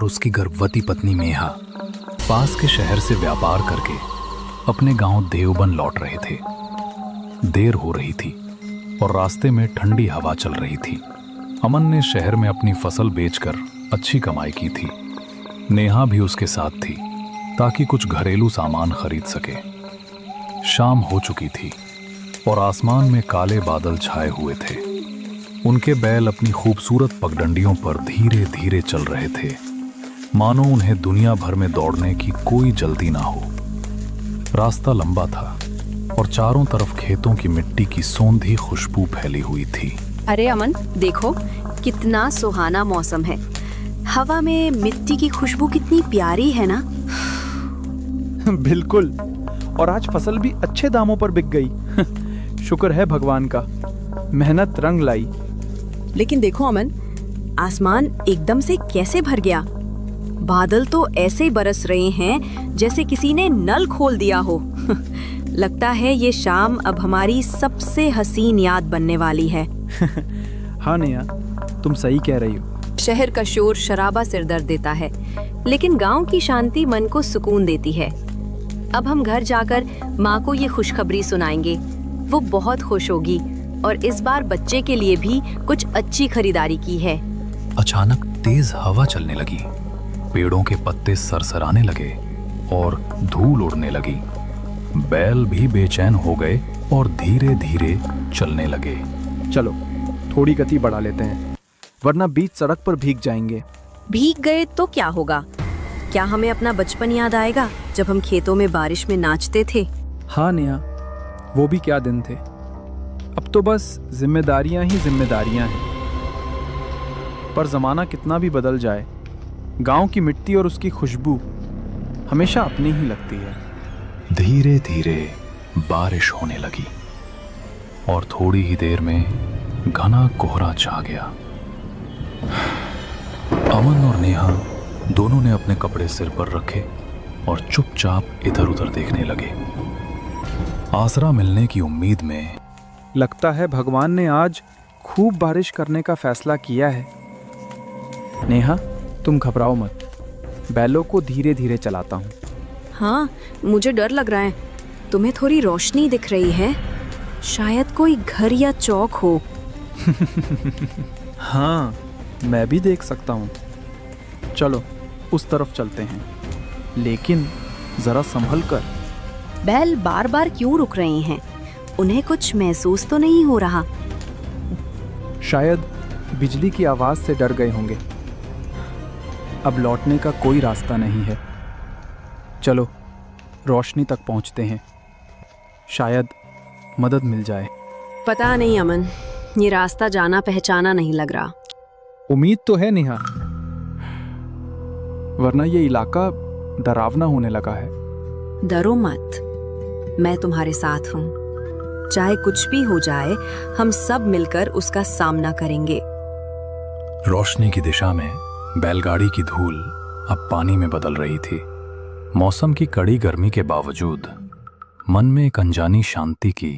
और उसकी गर्भवती पत्नी मेहा पास के शहर से व्यापार करके अपने गांव देवबन लौट रहे थे। देर हो रही थी और रास्ते में ठंडी हवा चल रही थी। अमन ने शहर में अपनी फसल बेचकर अच्छी कमाई की थी। नेहा भी उसके साथ थी ताकि कुछ घरेलू सामान खरीद सके। शाम हो चुकी थी और आसमान में काले बादल छाए हुए थे। उनके बैल अपनी खूबसूरत पगडंडियों पर धीरे धीरे चल रहे थे, मानो उन्हें दुनिया भर में दौड़ने की कोई जल्दी ना हो। रास्ता लंबा था और चारों तरफ खेतों की मिट्टी की सौंधी खुशबू फैली हुई थी। अरे अमन, देखो कितना सुहाना मौसम है। हवा में मिट्टी की खुशबू कितनी प्यारी है ना। बिल्कुल, और आज फसल भी अच्छे दामों पर बिक गई। शुक्र है भगवान का, मेहनत रंग लाई। लेकिन देखो अमन, आसमान एकदम से कैसे भर गया। बादल तो ऐसे बरस रहे हैं जैसे किसी ने नल खोल दिया हो। लगता है ये शाम अब हमारी सबसे हसीन याद बनने वाली है। हाँ नेहा, तुम सही कह रही हो। शहर का शोर शराबा सिरदर्द देता है, लेकिन गांव की शांति मन को सुकून देती है। अब हम घर जाकर माँ को ये खुशखबरी सुनाएंगे। वो बहुत खुश होगी और इस बार बच्चे के लिए भी कुछ अच्छी खरीदारी की है। अचानक तेज हवा चलने लगी, पेड़ों के पत्ते सरसराने लगे और धूल उड़ने लगी। बैल भी बेचैन हो गए और धीरे धीरे चलने लगे। चलो थोड़ी गति बढ़ा लेते हैं, वरना बीच सड़क पर भीग जाएंगे। भीग गए तो क्या होगा? क्या हमें अपना बचपन याद आएगा जब हम खेतों में बारिश में नाचते थे? हाँ नेहा, वो भी क्या दिन थे। अब तो बस जिम्मेदारियां ही जिम्मेदारियां हैं। पर जमाना कितना भी बदल जाए, गांव की मिट्टी और उसकी खुशबू हमेशा अपनी ही लगती है। धीरे धीरे बारिश होने लगी और थोड़ी ही देर में घना कोहरा छा गया। अमन और नेहा दोनों ने अपने कपड़े सिर पर रखे और चुपचाप इधर उधर देखने लगे, आसरा मिलने की उम्मीद में। लगता है भगवान ने आज खूब बारिश करने का फैसला किया है। नेहा, तुम घबराओ मत, बैलों को धीरे धीरे चलाता हूँ। हाँ, मुझे डर लग रहा है। तुम्हें थोड़ी रोशनी दिख रही है, शायद कोई घर या चौक हो। हाँ, मैं भी देख सकता हूँ। चलो उस तरफ चलते हैं, लेकिन जरा संभल कर। बैल बार बार क्यों रुक रहे हैं? उन्हें कुछ महसूस तो नहीं हो रहा? शायद बिजली की आवाज से डर गए होंगे। अब लौटने का कोई रास्ता नहीं है। चलो रोशनी तक पहुंचते हैं, शायद मदद मिल जाए। पता नहीं अमन, ये रास्ता जाना पहचाना नहीं लग रहा। उम्मीद तो है नेहा, वरना ये इलाका डरावना होने लगा है। डरो मत, मैं तुम्हारे साथ हूँ। चाहे कुछ भी हो जाए, हम सब मिलकर उसका सामना करेंगे। रोशनी की दिशा में बैलगाड़ी की धूल अब पानी में बदल रही थी। मौसम की कड़ी गर्मी के बावजूद मन में एक अनजानी शांति की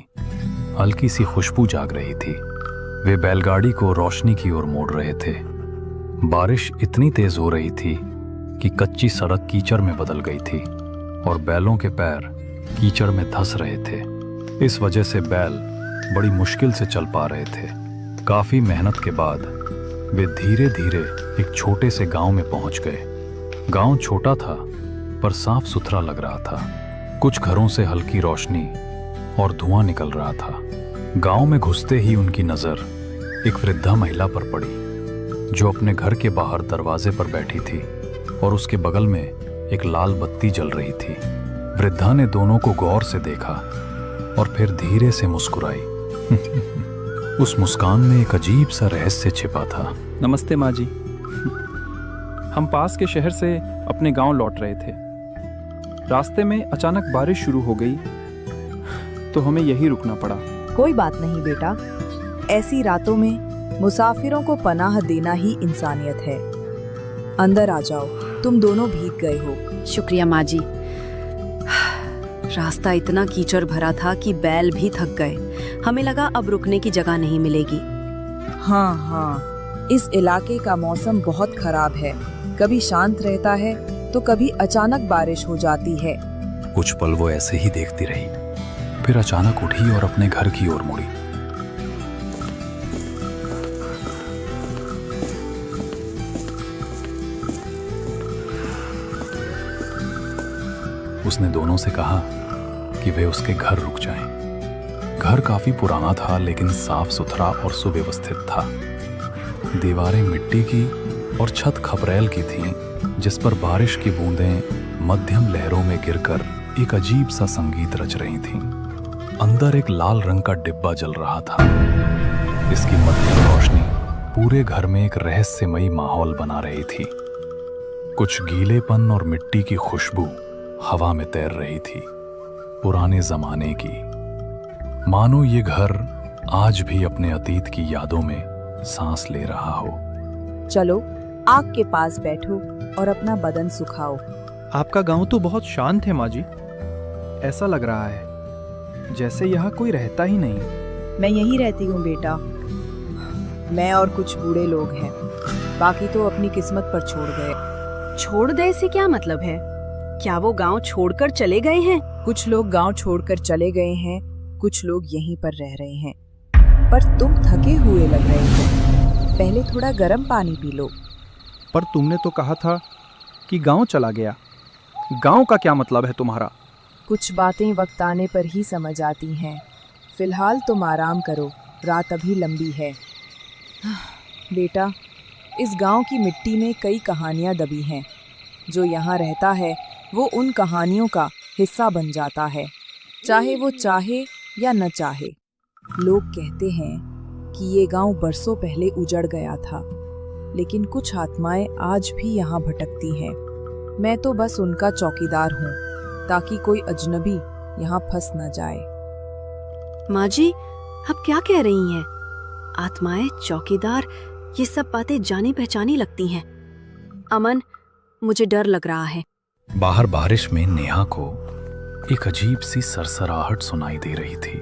हल्की सी खुशबू जाग रही थी। वे बैलगाड़ी को रोशनी की ओर मोड़ रहे थे। बारिश इतनी तेज हो रही थी कि कच्ची सड़क कीचड़ में बदल गई थी और बैलों के पैर कीचड़ में धंस रहे थे। इस वजह से बैल बड़ी मुश्किल से चल पा रहे थे। काफी मेहनत के बाद वे धीरे धीरे एक छोटे से गांव में पहुंच गए। गांव छोटा था पर साफ सुथरा लग रहा था। कुछ घरों से हल्की रोशनी और धुआं निकल रहा था। गांव में घुसते ही उनकी नजर एक वृद्धा महिला पर पड़ी जो अपने घर के बाहर दरवाजे पर बैठी थी और उसके बगल में एक लाल बत्ती जल रही थी। वृद्धा ने दोनों को गौर से देखा और फिर धीरे से मुस्कुराई। उस मुस्कान में एक अजीब सा रहस्य छिपा था। नमस्ते माँ जी। हम पास के शहर से अपने गांव लौट रहे थे। रास्ते में अचानक बारिश शुरू हो गई तो हमें यहीं रुकना पड़ा। कोई बात नहीं बेटा, ऐसी रातों में मुसाफिरों को पनाह देना ही इंसानियत है। अंदर आ जाओ, तुम दोनों भीग गए हो। शुक्रिया माँ जी। रास्ता इतना कीचड़ भरा था कि बैल भी थक गए। हमें लगा अब रुकने की जगह नहीं मिलेगी। हाँ, इस इलाके का मौसम बहुत खराब है। कभी शांत रहता है तो कभी अचानक बारिश हो जाती है। कुछ पल वो ऐसे ही देखती रही, फिर अचानक उठी और अपने घर की ओर मुड़ी। उसने दोनों से कहा कि वे उसके घर रुक जाएं। घर काफी पुराना था, लेकिन साफ सुथरा और सुव्यवस्थित था। दीवारें मिट्टी की और छत खपरेल की थी, जिस पर बारिश की बूंदें मध्यम लहरों में गिरकर एक अजीब सा संगीत रच रही थीं। अंदर एक लाल रंग का डिब्बा जल रहा था। इसकी मध्यम रोशनी पूरे घर में एक रहस्यमयी माहौल बना रही थी। कुछ गीलेपन और मिट्टी की खुशबू हवा में तैर रही थी, पुराने जमाने की। मानो ये घर आज भी अपने अतीत की यादों में सांस ले रहा हो। चलो आग के पास बैठो और अपना बदन सुखाओ। आपका गांव तो बहुत शांत है माँ जी। ऐसा लग रहा है जैसे यहाँ कोई रहता ही नहीं। मैं यहीं रहती हूँ बेटा। मैं और कुछ बूढ़े लोग हैं, बाकी तो अपनी किस्मत पर छोड़ गए। छोड़ गए से क्या मतलब है? क्या वो गांव छोड़कर चले गए हैं? कुछ लोग गांव छोड़कर चले गए हैं, कुछ लोग यहीं पर रह रहे हैं। पर तुम थके हुए लग रहे हो, पहले थोड़ा गर्म पानी पी लो। पर तुमने तो कहा था कि गांव चला गया। गांव का क्या मतलब है तुम्हारा? कुछ बातें वक्त आने पर ही समझ आती हैं। फिलहाल तुम आराम करो, रात अभी लंबी है। बेटा, इस गांव की मिट्टी में कई कहानियां दबी हैं। जो यहाँ रहता है वो उन कहानियों का हिस्सा बन जाता है, चाहे वो चाहे या न चाहे। लोग कहते हैं कि ये गांव बरसों पहले उजड़ गया था, लेकिन कुछ आत्माएं आज भी यहाँ भटकती हैं। मैं तो बस उनका चौकीदार हूँ, ताकि कोई अजनबी यहाँ फंस न जाए। माँ जी, आप क्या कह रही हैं? आत्माएं, चौकीदार, ये सब बातें जानी पहचानी लगती हैं। अमन, मुझे डर लग रहा है। बाहर बारिश में नेहा को एक अजीब सी सरसराहट सुनाई दे रही थी,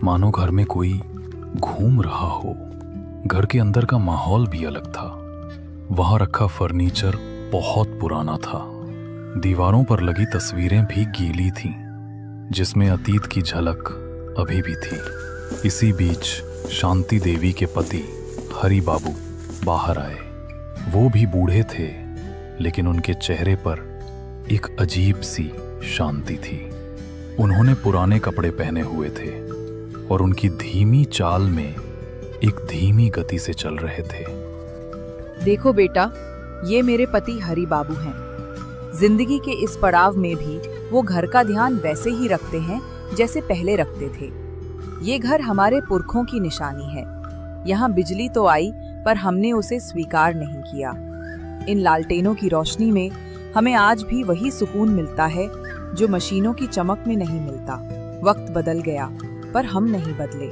मानो घर में कोई घूम रहा हो। घर के अंदर का माहौल भी अलग था। वहां रखा फर्नीचर बहुत पुराना था। दीवारों पर लगी तस्वीरें भी गीली थीं, जिसमें अतीत की झलक अभी भी थी। इसी बीच शांति देवी के पति हरि बाबू बाहर आए। वो भी बूढ़े थे, लेकिन उनके चेहरे पर एक अजीब सी शांति थी। उन्होंने पुराने कपड़े पहने हुए थे और उनकी धीमी चाल में एक धीमी गति से चल रहे थे। देखो बेटा, ये मेरे पति हरि बाबू हैं। जिंदगी के इस पड़ाव में भी वो घर का ध्यान वैसे ही रखते हैं जैसे पहले रखते थे। ये घर हमारे पुरखों की निशानी है। यहाँ बिजली तो आई, पर हमने उसे स्वीकार नहीं किया। इन लालटेनों की रोशनी में हमें आज भी वही सुकून मिलता है जो मशीनों की चमक में नहीं मिलता। वक्त बदल गया, पर हम नहीं बदले।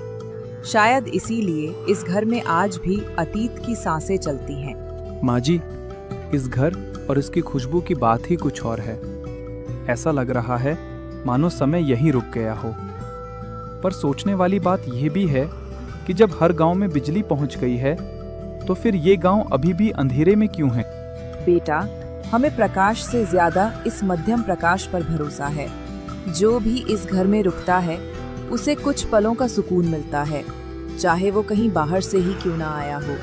शायद इसीलिए इस घर में आज भी अतीत की सांसें चलती हैं। माँ जी, इस घर और इसकी खुशबू की बात ही कुछ और है। ऐसा लग रहा है मानो समय यहीं रुक गया हो। पर सोचने वाली बात यह भी है कि जब हर गांव में बिजली पहुंच गई है, तो फिर ये गांव अभी भी अंधेरे में क्यों है? बेटा, हमें प्रकाश से ज्यादा इस मध्यम प्रकाश पर भरोसा है। जो भी इस घर में रुकता है उसे कुछ पलों का सुकून मिलता है, चाहे वो कहीं बाहर से ही क्यों ना आया हो।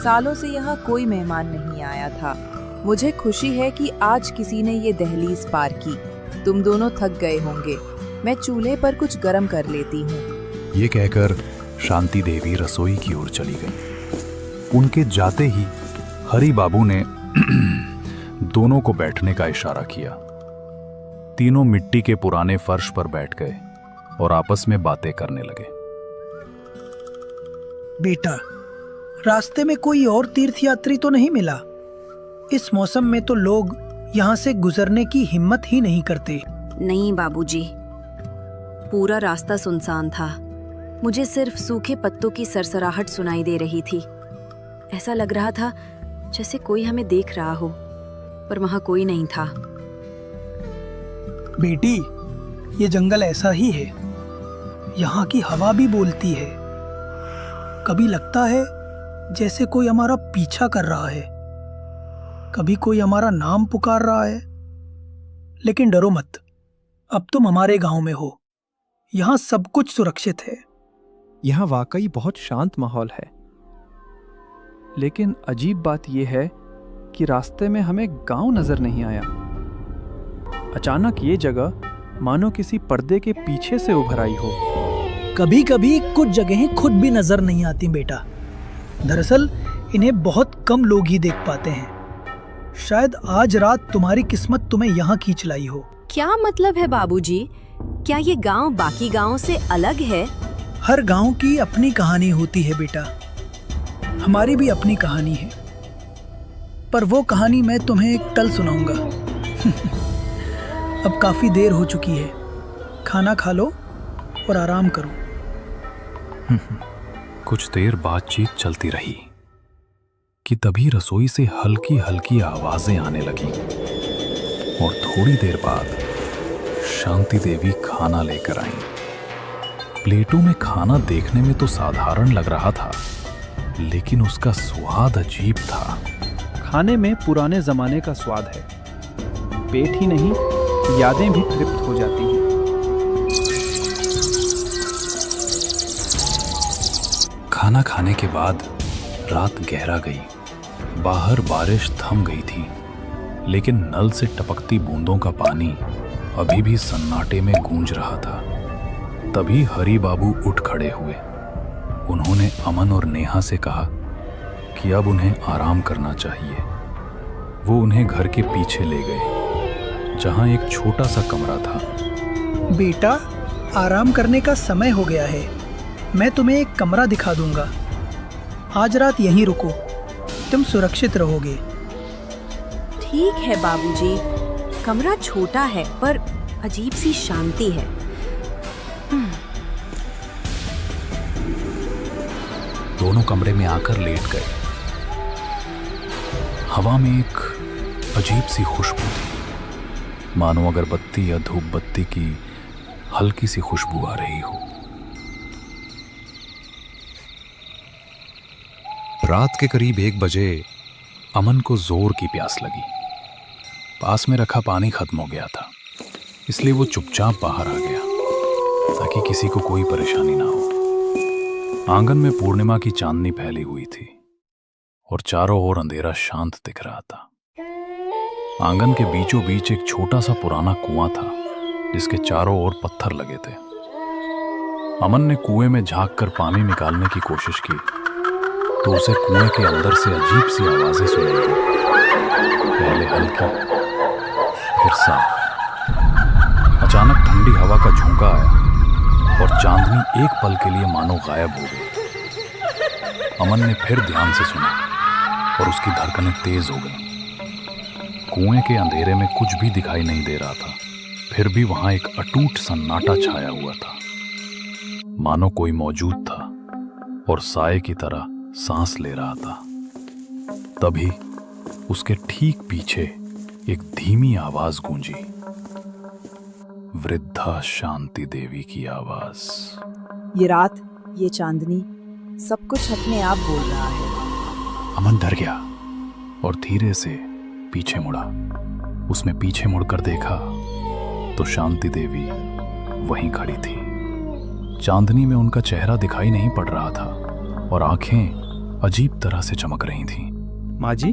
सालों से यहाँ कोई मेहमान नहीं आया था। मुझे खुशी है कि आज किसी ने ये दहलीज पार की। तुम दोनों थक गए होंगे, मैं चूल्हे पर कुछ गर्म कर लेती हूँ। ये कहकर शांति देवी रसोई की ओर चली गई। उनके जाते ही हरि बाबू ने दोनों को बैठने का इशारा किया। तीनों मिट्टी के पुराने फर्श पर बैठ गए और आपस में बातें करने लगे। बेटा, रास्ते में कोई और तीर्थयात्री तो नहीं मिला? इस मौसम में तो लोग यहाँ से गुजरने की हिम्मत ही नहीं करते। नहीं बाबूजी, पूरा रास्ता सुनसान था। मुझे सिर्फ सूखे पत्तों की सरसराहट सुनाई दे रही थी। ऐसा लग रहा था जैसे कोई हमें देख रहा हो, पर वहां कोई नहीं था। बेटी, ये जंगल ऐसा ही है। यहाँ की हवा भी बोलती है। कभी लगता है जैसे कोई हमारा पीछा कर रहा है, कभी कोई हमारा नाम पुकार रहा है। लेकिन डरो मत, अब तुम हमारे गांव में हो, यहाँ सब कुछ सुरक्षित है। यहाँ वाकई बहुत शांत माहौल है, लेकिन अजीब बात यह है कि रास्ते में हमें गांव नजर नहीं आया। अचानक ये जगह मानो किसी पर्दे के पीछे से उभर आई हो। कभी कभी कुछ जगहें खुद भी नजर नहीं आती बेटा। दरअसल इन्हें बहुत कम लोग ही देख पाते हैं। शायद आज रात तुम्हारी किस्मत तुम्हें यहाँ खींच लाई हो। क्या मतलब है बाबूजी? क्या ये गांव बाकी गांवों से अलग है? हर गांव की अपनी कहानी होती है बेटा। हमारी भी अपनी कहानी है, पर वो कहानी मैं तुम्हें कल सुनाऊंगा। अब काफी देर हो चुकी है, खाना खा लो और आराम करो। कुछ देर बातचीत चलती रही कि तभी रसोई से हल्की हल्की आवाजें आने लगीं और थोड़ी देर बाद शांति देवी खाना लेकर आईं। प्लेटों में खाना देखने में तो साधारण लग रहा था, लेकिन उसका स्वाद अजीब था। खाने में पुराने जमाने का स्वाद है। पेट ही नहीं, यादें भी तृप्त हो जाती हैं। खाना खाने के बाद रात गहरा गई। बाहर बारिश थम गई थी, लेकिन नल से टपकती बूंदों का पानी अभी भी सन्नाटे में गूंज रहा था। तभी हरी बाबू उठ खड़े हुए। उन्होंने अमन और नेहा से कहा कि अब उन्हें आराम करना चाहिए। वो उन्हें घर के पीछे ले गए, जहां एक छोटा सा कमरा था। बेटा, आराम करने का समय हो गया है। मैं तुम्हें एक कमरा दिखा दूंगा। आज रात यहीं रुको, तुम सुरक्षित रहोगे। ठीक है बाबूजी। कमरा छोटा है पर अजीब सी शांति है। दोनों कमरे में आकर लेट गए। हवा में एक अजीब सी खुशबू थी, मानो अगरबत्ती या धूप बत्ती की हल्की सी खुशबू आ रही हो। रात के करीब 1 बजे अमन को जोर की प्यास लगी। पास में रखा पानी खत्म हो गया था, इसलिए वो चुपचाप बाहर आ गया ताकि किसी को कोई परेशानी ना हो। आंगन में पूर्णिमा की चांदनी फैली हुई थी और चारों ओर अंधेरा शांत दिख रहा था। आंगन के बीचों बीच एक छोटा सा पुराना कुआं था, जिसके चारों ओर पत्थर लगे थे। अमन ने कुएं में झांक कर पानी निकालने की कोशिश की तो उसे कुएं के अंदर से अजीब सी आवाजें सुनाई दी। पहले हल्की, फिर साफ। अचानक ठंडी हवा का झोंका आया और चांदनी एक पल के लिए मानो गायब हो गई। अमन ने फिर ध्यान से सुना और उसकी धड़कनें तेज हो गईं। कुएं के अंधेरे में कुछ भी दिखाई नहीं दे रहा था, फिर भी वहां एक अटूट सन्नाटा छाया हुआ था, मानो कोई मौजूद था और साए की तरह सांस ले रहा था। तभी उसके ठीक पीछे एक धीमी आवाज गूंजी, वृद्धा शांति देवी की आवाज। ये रात, ये चांदनी, सब कुछ अपने आप बोल रहा है। अमन डर गया और धीरे से पीछे मुड़ा। उसने पीछे मुड़कर देखा तो शांति देवी वहीं खड़ी थी। चांदनी में उनका चेहरा दिखाई नहीं पड़ रहा था और आंखें अजीब तरह से चमक रही थीं। माँ जी,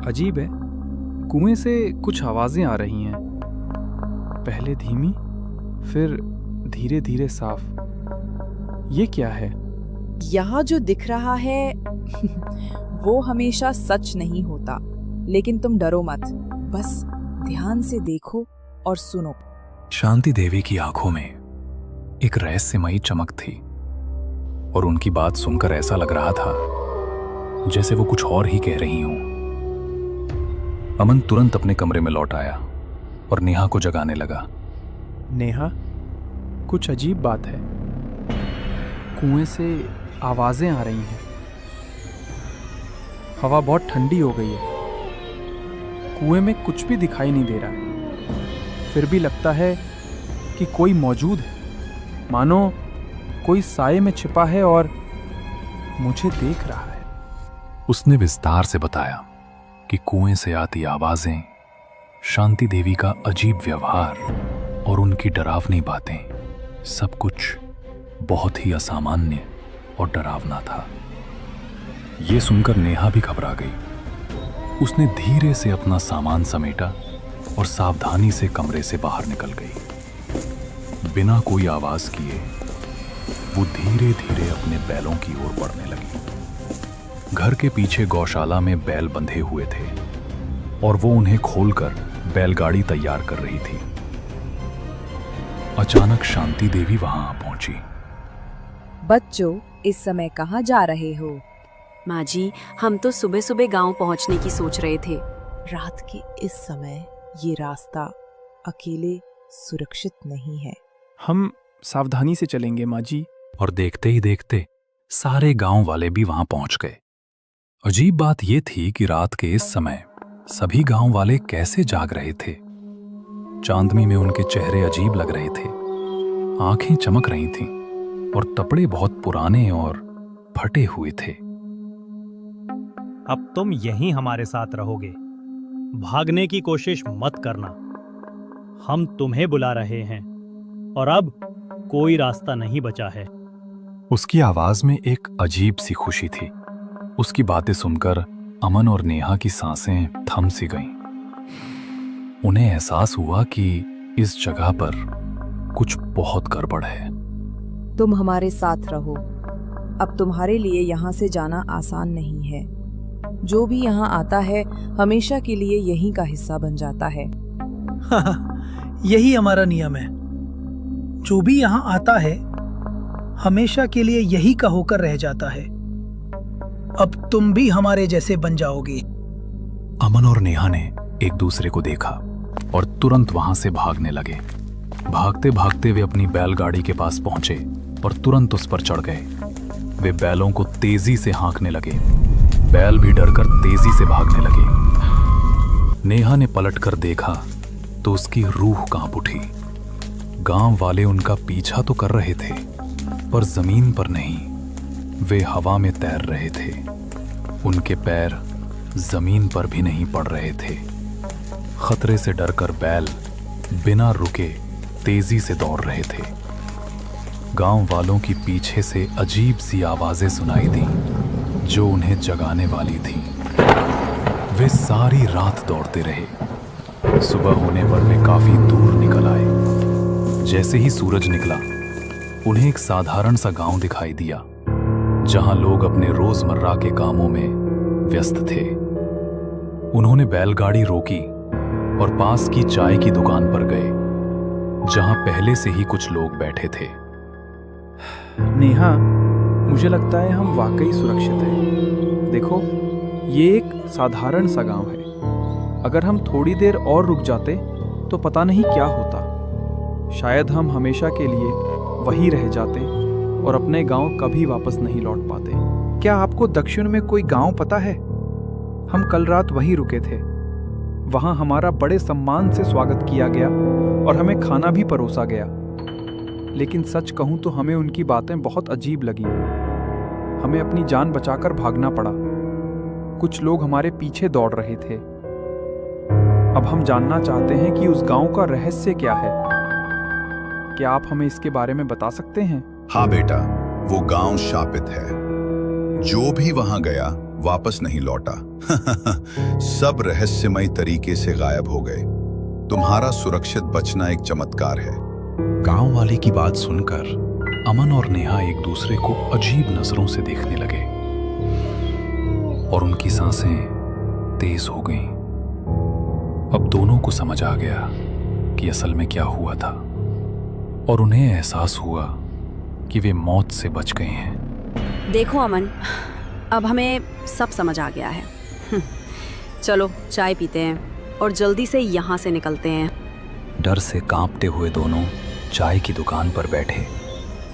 अजीब है, कुएं से कुछ आवाजें आ रही हैं, पहले धीमी, फिर धीरे धीरे साफ। ये क्या है? यहाँ जो दिख रहा है वो हमेशा सच नहीं होता, लेकिन तुम डरो मत, बस ध्यान से देखो और सुनो। शांति देवी की आंखों में एक रहस्यमयी चमक थी और उनकी बात सुनकर ऐसा लग रहा था जैसे वो कुछ और ही कह रही हों। अमन तुरंत अपने कमरे में लौट आया और नेहा को जगाने लगा। नेहा, कुछ अजीब बात है। कुएं से आवाजें आ रही हैं। हवा बहुत ठंडी हो गई है। कुएं में कुछ भी दिखाई नहीं दे रहा है, फिर भी लगता है कि कोई मौजूद है, मानो कोई साए में छिपा है और मुझे देख रहा है। उसने विस्तार से बताया कि कुएं से आती आवाजें, शांति देवी का अजीब व्यवहार और उनकी डरावनी बातें, सब कुछ बहुत ही असामान्य और डरावना था। ये सुनकर नेहा भी घबरा गई। उसने धीरे से अपना सामान समेटा और सावधानी से कमरे से बाहर निकल गई। बिना कोई आवाज किए वो धीरे धीरे अपने बैलों की ओर बढ़ने लगी। घर के पीछे गौशाला में बैल बंधे हुए थे और वो उन्हें खोलकर बैलगाड़ी तैयार कर रही थी। अचानक शांति देवी वहां आ पहुंची। बच्चों, इस समय कहाँ जा रहे हो? माँ जी, हम तो सुबह सुबह गांव पहुंचने की सोच रहे थे। रात के इस समय ये रास्ता अकेले सुरक्षित नहीं है। हम सावधानी से चलेंगे माँ जी। और देखते ही देखते सारे गांव वाले भी वहां पहुंच गए। अजीब बात यह थी कि रात के इस समय सभी गांव वाले कैसे जाग रहे थे। चांदनी में उनके चेहरे अजीब लग रहे थे, आंखें चमक रही थीं और कपड़े बहुत पुराने और फटे हुए थे। अब तुम यहीं हमारे साथ रहोगे, भागने की कोशिश मत करना। हम तुम्हें बुला रहे हैं और अब कोई रास्ता नहीं बचा है। उसकी आवाज में एक अजीब सी खुशी थी। उसकी बातें सुनकर अमन और नेहा की सांसें थम सी गईं। उन्हें एहसास हुआ कि इस जगह पर कुछ बहुत गड़बड़ है। तुम हमारे साथ रहो। अब तुम्हारे लिए यहाँ से जाना आसान नहीं है। जो भी यहाँ आता है हमेशा के लिए यहीं का हिस्सा बन जाता है। यही हमारा नियम है। जो भी यहाँ आता है हमेशा के लिए यही का होकर रह जाता है। अब तुम भी हमारे जैसे बन जाओगे। अमन और नेहा ने एक दूसरे को देखा और तुरंत वहां से भागने लगे। भागते भागते वे अपनी बैलगाड़ी के पास पहुंचे और तुरंत उस पर चढ़ गए। वे बैलों को तेजी से हाँकने लगे। बैल भी डरकर तेजी से भागने लगे। नेहा ने पलटकर देखा तो उसकी रूह कांप उठी। गांव वाले उनका पीछा तो कर रहे थे पर जमीन पर नहीं, वे हवा में तैर रहे थे। उनके पैर जमीन पर भी नहीं पड़ रहे थे। खतरे से डरकर बैल बिना रुके तेजी से दौड़ रहे थे। गांव वालों की पीछे से अजीब सी आवाजें सुनाई दी जो उन्हें जगाने वाली थीं। वे सारी रात दौड़ते रहे। सुबह होने पर वे काफी दूर निकल आए। जैसे ही सूरज निकला उन्हें एक साधारण सा गांव दिखाई दिया जहां लोग अपने रोजमर्रा के कामों में व्यस्त थे। उन्होंने बैलगाड़ी रोकी और पास की चाय की दुकान पर गए जहां पहले से ही कुछ लोग बैठे थे। नेहा, मुझे लगता है हम वाकई सुरक्षित हैं। देखो, ये एक साधारण सा गांव है। अगर हम थोड़ी देर और रुक जाते तो पता नहीं क्या होता। शायद हम हमेशा के लिए वहीं रह जाते और अपने गांव कभी वापस नहीं लौट पाते। क्या आपको दक्षिण में कोई गांव पता है? हम कल रात वहीं रुके थे। वहां हमारा बड़े सम्मान से स्वागत किया गया और हमें खाना भी परोसा गया। लेकिन सच कहूं तो हमें उनकी बातें बहुत अजीब लगी। हमें अपनी जान बचाकर भागना पड़ा। कुछ लोग हमारे पीछे दौड़ रहे थे। अब हम जानना चाहते हैं कि उस गांव का रहस्य क्या है। क्या आप हमें इसके बारे में बता सकते हैं? हाँ बेटा, वो गांव शापित है। जो भी वहां गया वापस नहीं लौटा। सब रहस्यमय तरीके से गायब हो गए। तुम्हारा सुरक्षित बचना एक चमत्कार है। गांव वाले की बात सुनकर अमन और नेहा एक दूसरे को अजीब नजरों से देखने लगे और उनकी सांसें तेज हो गईं। अब दोनों को समझ आ गया कि असल में क्या हुआ था और उन्हें एहसास हुआ कि वे मौत से बच गए हैं। देखो अमन, अब हमें सब समझ आ गया है। चलो चाय पीते हैं और जल्दी से यहाँ से निकलते हैं। डर से कांपते हुए दोनों चाय की दुकान पर बैठे,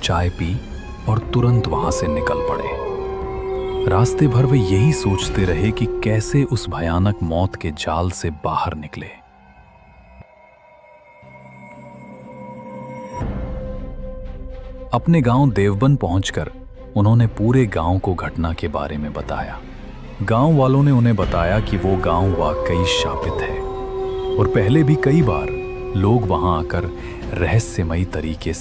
चाय पी और तुरंत वहां से निकल पड़े। रास्ते भर वे यही सोचते रहे कि कैसे उस भयानक मौत के जाल से बाहर निकले। अपने गांव देवबन पहुंचकर उन्होंने पूरे गांव को घटना के बारे में बताया। गांव वालों ने उन्हें बताया कि वो गांव वाकई शापित है और पहले भी कई बार लोग वहां आकर रहस्यमयी तरीके